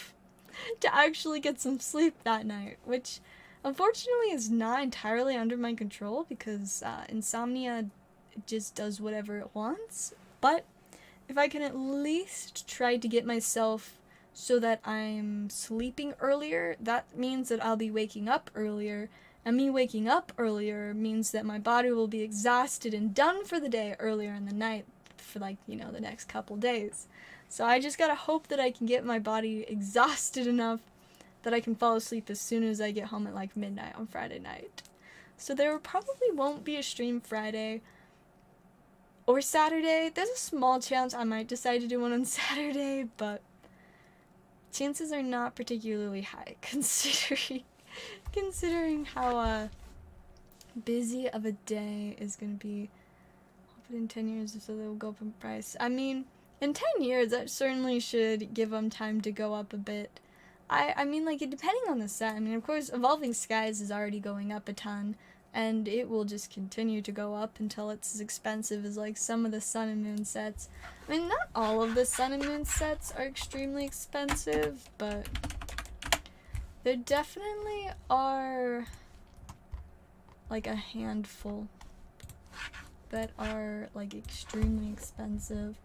actually get some sleep that night, which unfortunately is not entirely under my control because insomnia just does whatever it wants. But if I can at least try to get myself so that I'm sleeping earlier, that means that I'll be waking up earlier, and me waking up earlier means that my body will be exhausted and done for the day earlier in the night for like, you know, the next couple days. So I just gotta hope that I can get my body exhausted enough that I can fall asleep as soon as I get home at like midnight on Friday night. So there probably won't be a stream Friday or Saturday. There's a small chance I might decide to do one on Saturday, but chances are not particularly high considering how busy of a day is gonna be. But in 10 years, so they'll go up in price. I mean, in 10 years, that certainly should give them time to go up a bit. I mean, like, depending on the set. I mean, of course, Evolving Skies is already going up a ton, and it will just continue to go up until it's as expensive as, like, some of the Sun and Moon sets. I mean, not all of the Sun and Moon sets are extremely expensive, but there definitely are, like, a handful that are, like, extremely expensive.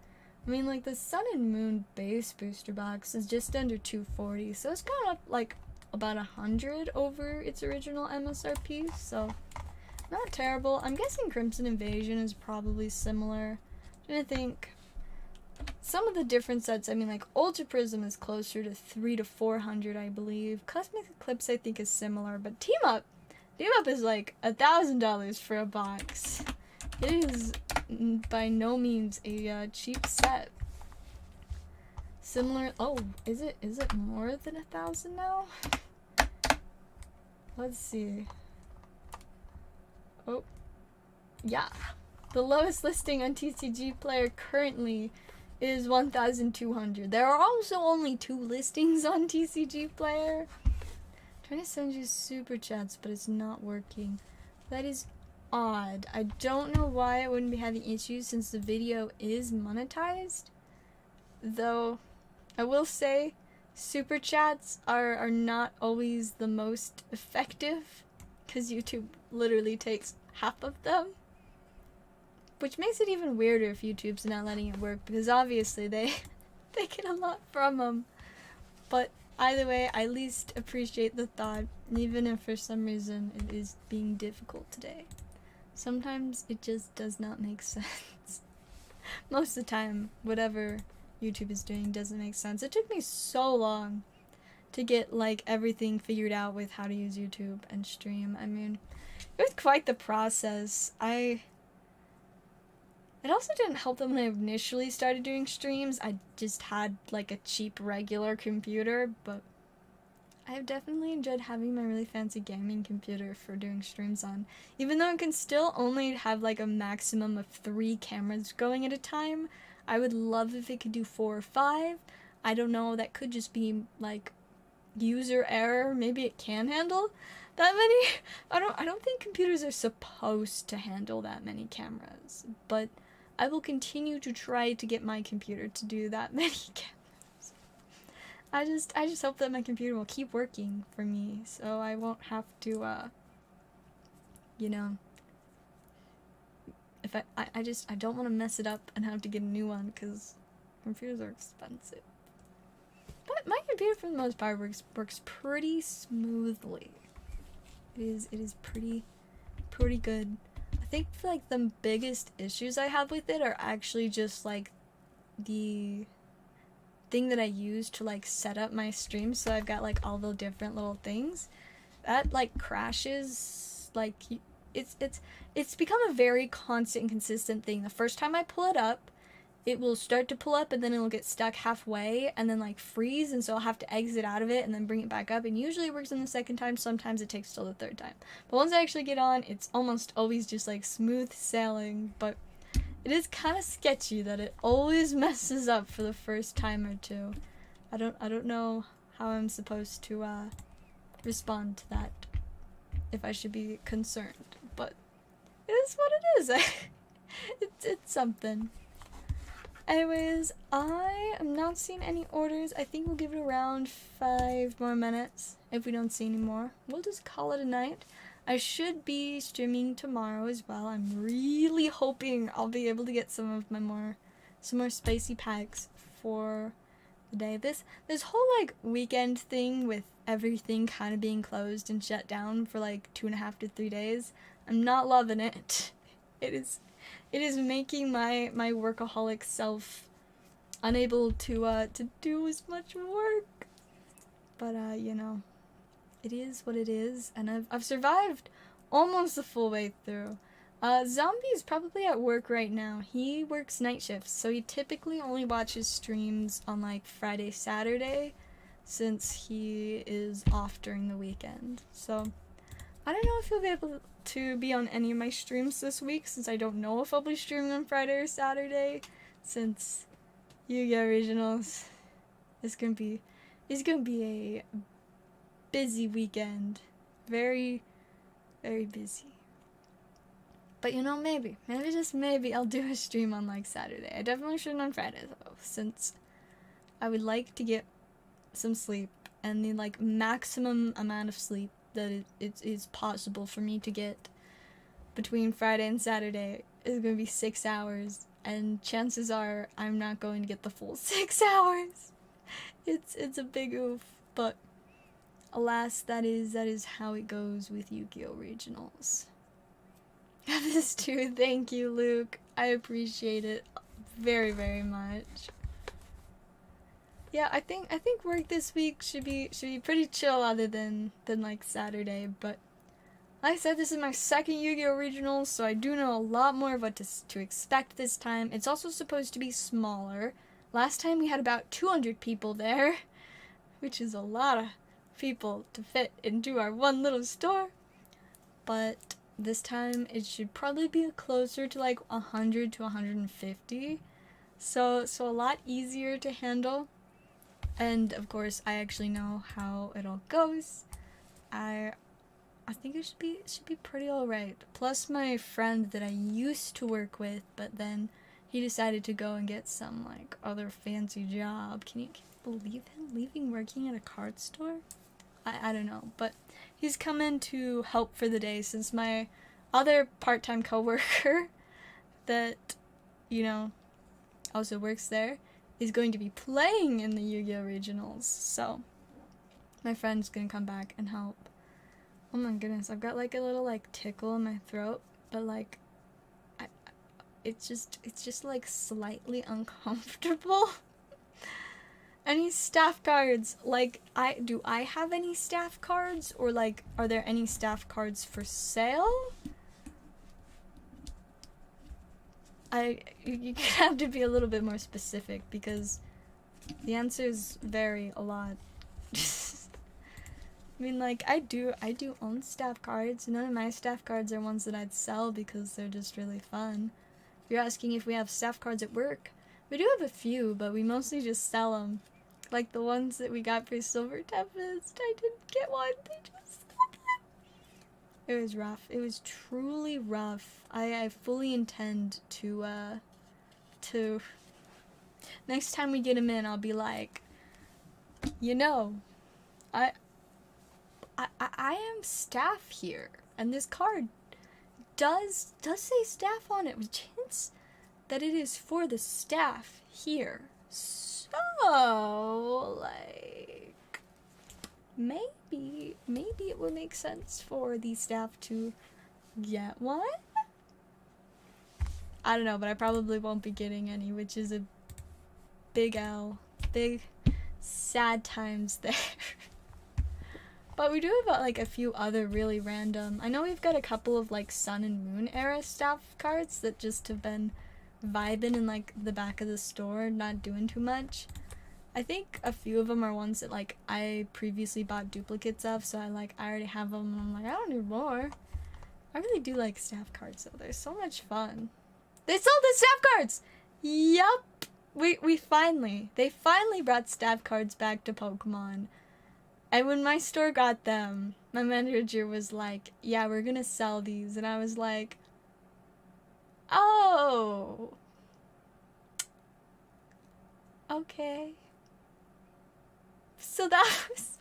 I mean, like, the Sun and Moon base booster box is just under $240, so it's gone up, like, about $100 over its original MSRP, so not terrible. I'm guessing Crimson Invasion is probably similar. I think some of the different sets, I mean, like, Ultra Prism is closer to $300 to $400, I believe. Cosmic Eclipse, I think, is similar, but Team Up is, like, $1,000 for a box. It is by no means a cheap set. Similar. Oh, is it more than 1,000 now? Let's see. Oh, yeah. The lowest listing on TCG Player currently is 1,200. There are also only 2 listings on TCG Player. I'm trying to send you super chats, but it's not working. That is odd. I don't know why it wouldn't be having issues since the video is monetized. Though, I will say, super chats are not always the most effective, because YouTube literally takes half of them. Which makes it even weirder if YouTube's not letting it work, because obviously they get a lot from them. But either way, I at least appreciate the thought, even if for some reason it is being difficult today. Sometimes it just does not make sense. Most of the time, whatever YouTube is doing doesn't make sense. It took me so long to get, like, everything figured out with how to use YouTube and stream. I mean, it was quite the process. It also didn't help that when I initially started doing streams, I just had, like, a cheap regular computer, but I have definitely enjoyed having my really fancy gaming computer for doing streams on. Even though it can still only have, like, a maximum of 3 cameras going at a time, I would love if it could do 4 or 5. I don't know, that could just be, like, user error. Maybe it can handle that many. I don't think computers are supposed to handle that many cameras, but I will continue to try to get my computer to do that many cameras. I just hope that my computer will keep working for me, so I won't have to, you know, if I don't want to mess it up and have to get a new one, because computers are expensive. But my computer, for the most part, works pretty smoothly. It is pretty good. I think, like, the biggest issues I have with it are actually just, like, the thing that I use to, like, set up my stream, so I've got, like, all the different little things that, like, crashes. Like, it's become a very constant and consistent thing. The first time I pull it up, it will start to pull up, and then it'll get stuck halfway and then, like, freeze, and so I'll have to exit out of it and then bring it back up, and usually it works on the second time. Sometimes it takes till the third time, but once I actually get on, it's almost always just, like, smooth sailing. But it is kind of sketchy that it always messes up for the first time or two. I don't know how I'm supposed to respond to that, if I should be concerned, but it is what it is. It's something. Anyways, I am not seeing any orders. I think we'll give it around 5 more minutes. If we don't see any more, we'll just call it a night. I should be streaming tomorrow as well. I'm really hoping I'll be able to get some more spicy packs for the day. This whole, like, weekend thing with everything kind of being closed and shut down for, like, 2.5 to 3 days, I'm not loving it. It is making my workaholic self unable to do as much work. But you know, it is what it is, and I've survived almost the full way through. Zombie is probably at work right now. He works night shifts, so he typically only watches streams on, like, Friday, Saturday, since he is off during the weekend. So I don't know if he'll be able to be on any of my streams this week, since I don't know if I'll be streaming on Friday or Saturday, since Yu-Gi-Oh! Originals is gonna be It's gonna be a busy weekend. Very, very busy. But you know, maybe just maybe I'll do a stream on like Saturday. I definitely shouldn't on Friday though, since I would like to get some sleep, and the like maximum amount of sleep that it is possible for me to get between Friday and Saturday is gonna be 6 hours, and chances are I'm not going to get the full 6 hours. It's a big oof, but alas, that is how it goes with Yu-Gi-Oh! Regionals. This too, thank you, Luke. I appreciate it very, very much. Yeah, I think work this week should be pretty chill, other than like Saturday. But like I said, this is my second Yu-Gi-Oh! Regionals, so I do know a lot more of what to expect this time. It's also supposed to be smaller. Last time we had about 200 people there, which is a lot of people to fit into our one little store. But this time it should probably be closer to like 100 to 150. So a lot easier to handle. And of course, I actually know how it all goes. I think it should be pretty alright. Plus my friend that I used to work with, but then he decided to go and get some like other fancy job. Can you believe him leaving working at a card store? I don't know, but he's come in to help for the day, since my other part-time coworker that, you know, also works there is going to be playing in the Yu-Gi-Oh! Regionals. So my friend's gonna come back and help. Oh my goodness, I've got like a little like tickle in my throat, but like it's just like slightly uncomfortable. Any staff cards? Like, do I have any staff cards, or like are there any staff cards for sale? You have to be a little bit more specific, because the answers vary a lot. I mean, like, I do own staff cards. None of my staff cards are ones that I'd sell because they're just really fun. If you're asking if we have staff cards at work, we do have a few, but we mostly just sell them. Like the ones that we got for Silver Tempest. I didn't get one. They just sold them. It was rough. It was truly rough. I fully intend to next time we get them in, I'll be like, you know, I am staff here, and this card does say staff on it, which hints that it is for the staff here. So, like, maybe it would make sense for the staff to get one? I don't know, but I probably won't be getting any, which is a big L. Big sad times there. But we do have like a few other really random. I know we've got a couple of like Sun and Moon era staff cards that just have been vibing in like the back of the store, not doing too much. I think a few of them are ones that like I previously bought duplicates of, so I already have them, and I'm like, I don't need more. I really do like staff cards though. They're so much fun. They sold the staff cards! Yup! They finally brought staff cards back to Pokemon. And when my store got them, my manager was like, yeah, we're gonna sell these. And I was like, oh. Okay. So that was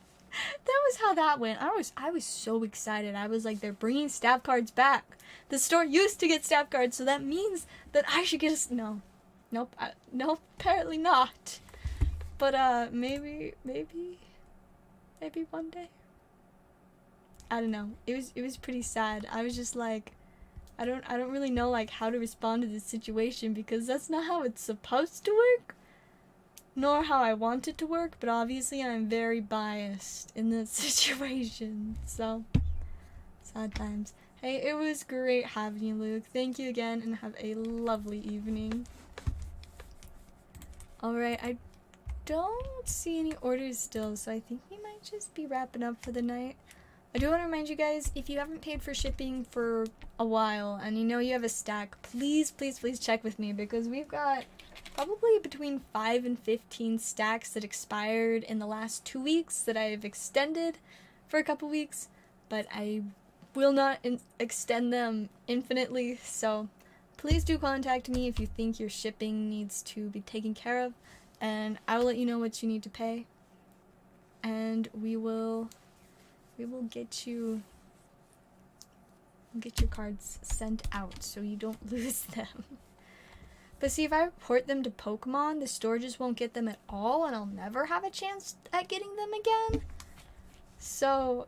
how that went. I was so excited. I was like, they're bringing staff cards back. The store used to get staff cards, so that means that I should get a... Nope, apparently not. But, maybe one day. I don't know. It was pretty sad. I was just like, I don't really know like how to respond to this situation, because that's not how it's supposed to work, nor how I want it to work, but obviously I'm very biased in this situation. So, sad times. Hey, it was great having you, Luke. Thank you again, and have a lovely evening. Alright, I don't see any orders still, so I think we might just be wrapping up for the night. I do want to remind you guys, if you haven't paid for shipping for a while and you know you have a stack, please check with me, because we've got probably between 5 and 15 stacks that expired in the last 2 weeks that I've extended for a couple weeks, but I will not extend them infinitely, so please do contact me if you think your shipping needs to be taken care of, and I will let you know what you need to pay, and we will get your cards sent out so you don't lose them. But see, if I report them to Pokemon, the store just won't get them at all, and I'll never have a chance at getting them again. So,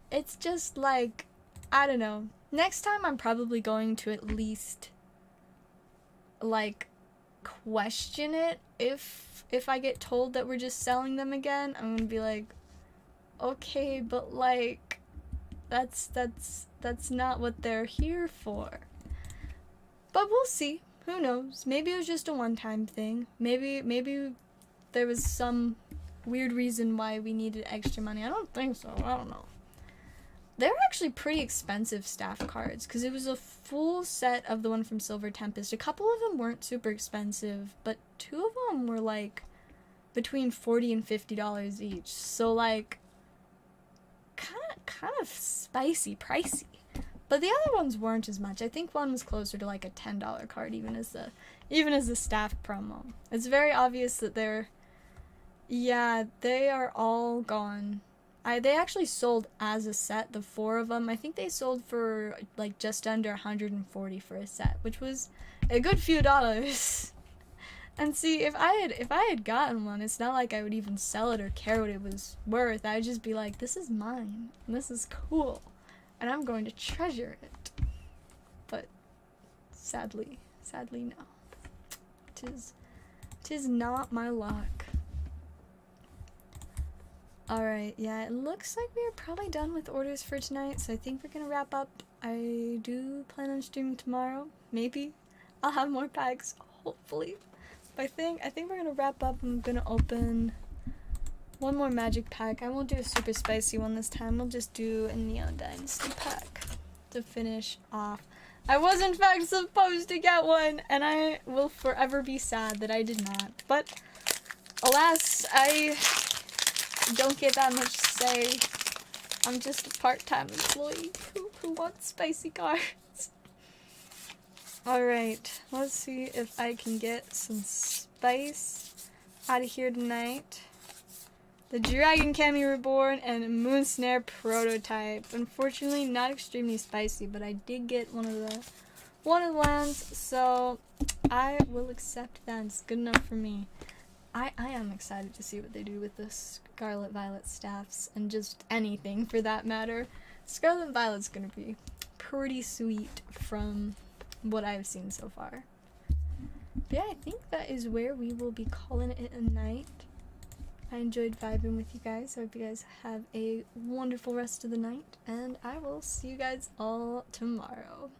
it's just like, I don't know. Next time I'm probably going to at least, like, question it. If I get told that we're just selling them again, I'm gonna be like, okay, but like, that's not what they're here for. But we'll see. Who knows? Maybe it was just a one-time thing. Maybe there was some weird reason why we needed extra money. I don't think so. I don't know. They're actually pretty expensive staff cards because it was a full set of the one from Silver Tempest. A couple of them weren't super expensive, but 2 of them were like between $40 and $50 each. So like kind of spicy, pricey. But the other ones weren't as much. I think one was closer to like a $10 card, even as the staff promo. It's very obvious that they are all gone. They actually sold as a set, the 4 of them. I think they sold for like just under $140 for a set, which was a good few dollars. And see, if I had gotten one, it's not like I would even sell it or care what it was worth. I would just be like, this is mine, and this is cool, and I'm going to treasure it. But sadly no. 'Tis not my luck. Alright, yeah, it looks like we are probably done with orders for tonight, so I think we're gonna wrap up. I do plan on streaming tomorrow. Maybe I'll have more packs, hopefully. But I think we're gonna wrap up. I'm gonna open one more magic pack. I won't do a super spicy one this time. We'll just do a Neon Dynasty pack to finish off. I was in fact supposed to get one, and I will forever be sad that I did not. But alas, I don't get that much to say. I'm just a part-time employee who wants spicy cards. Alright, let's see if I can get some spice out of here tonight. The Dragon Cami Reborn and Moon Snare Prototype. Unfortunately, not extremely spicy, but I did get one of the lands, so I will accept that. It's good enough for me. I am excited to see what they do with the Scarlet Violet staffs, and just anything for that matter. Scarlet Violet's gonna be pretty sweet from what I've seen so far. But yeah, I think that is where we will be calling it a night. I enjoyed vibing with you guys. I hope you guys have a wonderful rest of the night, and I will see you guys all tomorrow.